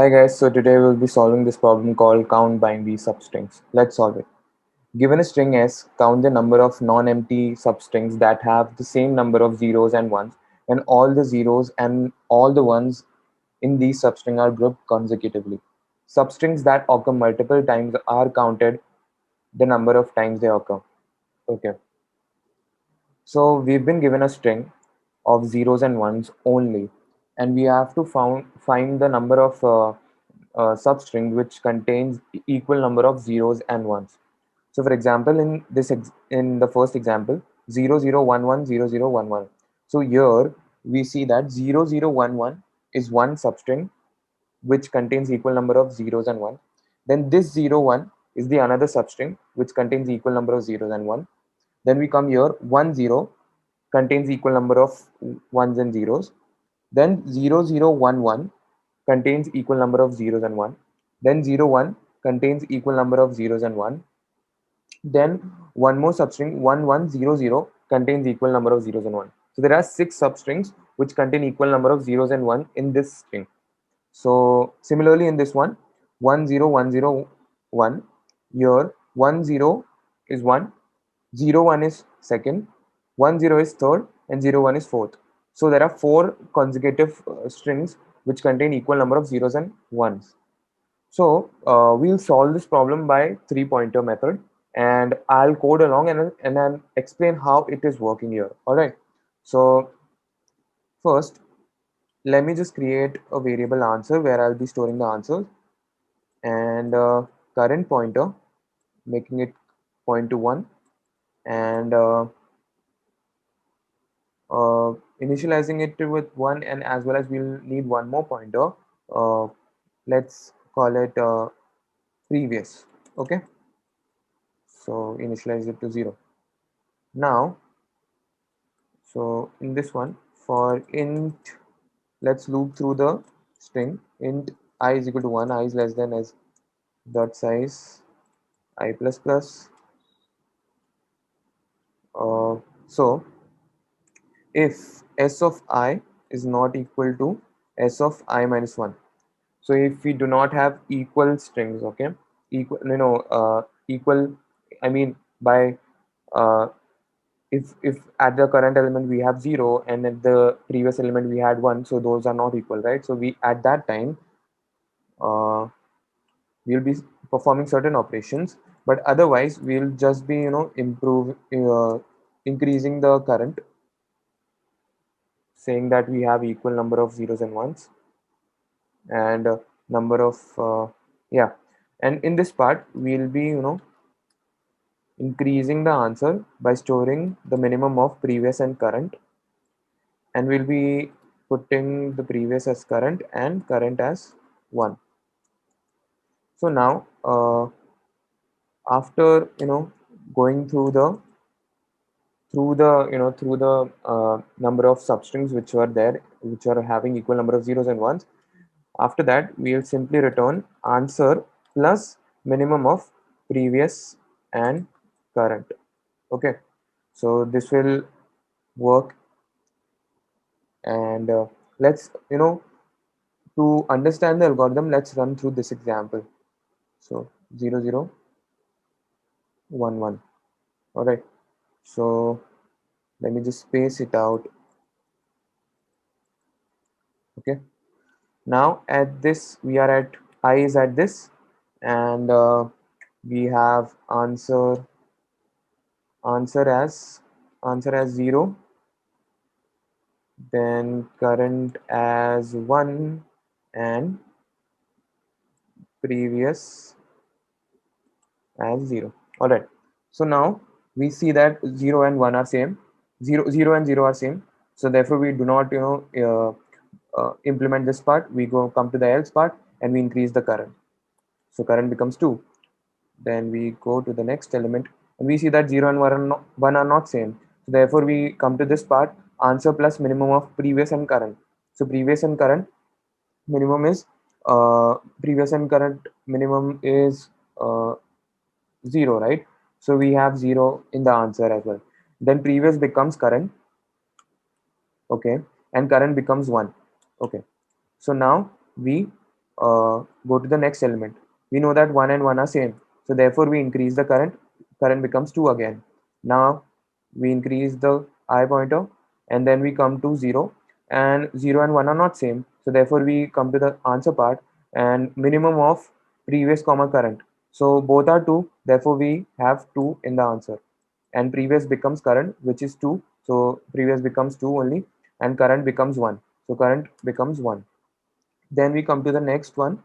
Hi guys, so today we'll be solving this problem called count binary substrings. Let's solve it. Given a string S, count the number of non-empty substrings that have the same number of zeros and ones, and all the zeros and all the ones in these substring are grouped consecutively. Substrings that occur multiple times are counted the number of times they occur. Okay, so we've been given a string of zeros and ones only, and we have to find the number of substring which contains equal number of zeros and ones. So for example, in the first example, 00110011. So here we see that 0011 is one substring which contains equal number of zeros and 1. Then this 01 is the another substring which contains equal number of zeros and 1. Then we come here, 10 contains equal number of ones and zeros. Then 0011 contains equal number of zeros and 1. Then 01 contains equal number of zeros and 1. Then one more substring 1100 contains equal number of zeros and 1. So there are 6 substrings which contain equal number of zeros and 1 in this string. So similarly in this one, 10101, here 10 is 1, 01 is second, 10 is third, and 01 is fourth. So there are 4 consecutive strings which contain equal number of zeros and ones. So we'll solve this problem by 3-pointer method, and I'll code along and then explain how it is working here. All right. So first, let me just create a variable answer where I'll be storing the answers, and current pointer, making it point to 1, and uh, initializing it with 1, and as well as we'll need one more pointer. Uh, let's call it previous. Okay, so initialize it to 0. Now, so in this one, for int, let's loop through the string int I is equal to 1, I is less than s dot size I plus plus. So if s of I is not equal to s of I minus 1, so if we do not have equal strings, okay, equal, equal, I mean by uh, if at the current element we have 0 and at the previous element we had 1, so those are not equal, right? So we at that time uh, we'll be performing certain operations, but otherwise we'll just be increasing the current, saying that we have equal number of zeros and ones, and number of yeah, and in this part we'll be increasing the answer by storing the minimum of previous and current, and we'll be putting the previous as current and current as 1. So now after going through the number of substrings which were there, which are having equal number of zeros and ones, after that we'll simply return answer plus minimum of previous and current. Okay, so this will work, and let's to understand the algorithm, let's run through this example. So 0011. All right, so let me just space it out. Okay, now at this we are at I is at this, and we have answer as answer as 0, then current as 1, and previous as 0. All right, so now we see that 0 and 1 are same, 0 and 0 are same, so therefore we do not implement this part. We come to the else part and we increase the current, so current becomes 2. Then we go to the next element and we see that 0 and 1 are not same, so therefore we come to this part, answer plus minimum of previous and current. So previous and current minimum is previous and current minimum is 0, right? So we have 0 in the answer as well. Then previous becomes current, okay, and current becomes 1. Okay, so now we go to the next element. We know that 1 and 1 are same. So therefore we increase the current. Current becomes 2 again. Now we increase the I pointer and then we come to 0, and 0 and 1 are not same. So therefore we come to the answer part and minimum of previous comma current. So both are 2. Therefore we have 2 in the answer, and previous becomes current, which is 2. So previous becomes 2 only, and current becomes 1. So current becomes 1. Then we come to the next one.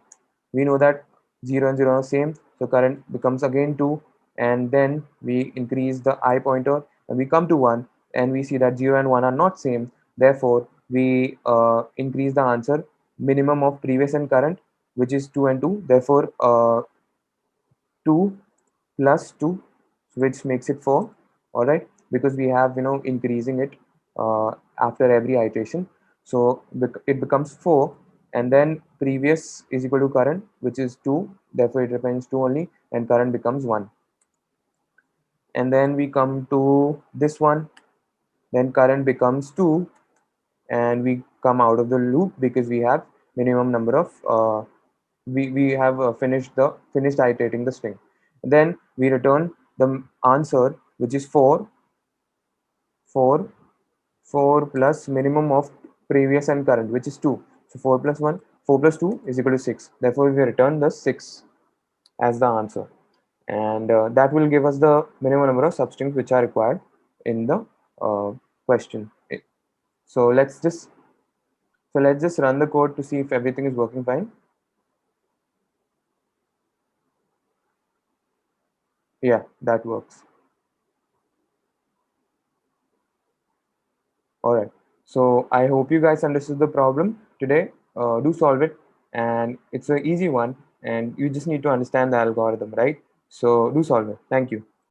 We know that 0 and 0 are same, so current becomes again 2, and then we increase the I pointer and we come to 1, and we see that 0 and 1 are not same. Therefore we increase the answer minimum of previous and current, which is 2 and 2. Therefore 2 plus 2, which makes it 4. All right, because we have increasing it after every iteration. So it becomes 4, and then previous is equal to current, which is 2. Therefore it remains 2 only, and current becomes 1. And then we come to this one. Then current becomes 2, and we come out of the loop because we have minimum number of we have finished iterating the string. Then we return the answer, which is 4 4 4 plus minimum of previous and current, which is 2. So 4 plus 1, 4 plus 2 is equal to 6. Therefore we return the 6 as the answer, and that will give us the minimum number of substrings which are required in the question. So let's just run the code to see if everything is working fine. Yeah, that works. All right. So I hope you guys understood the problem today. Do solve it, and it's an easy one, and you just need to understand the algorithm, right? So do solve it. Thank you.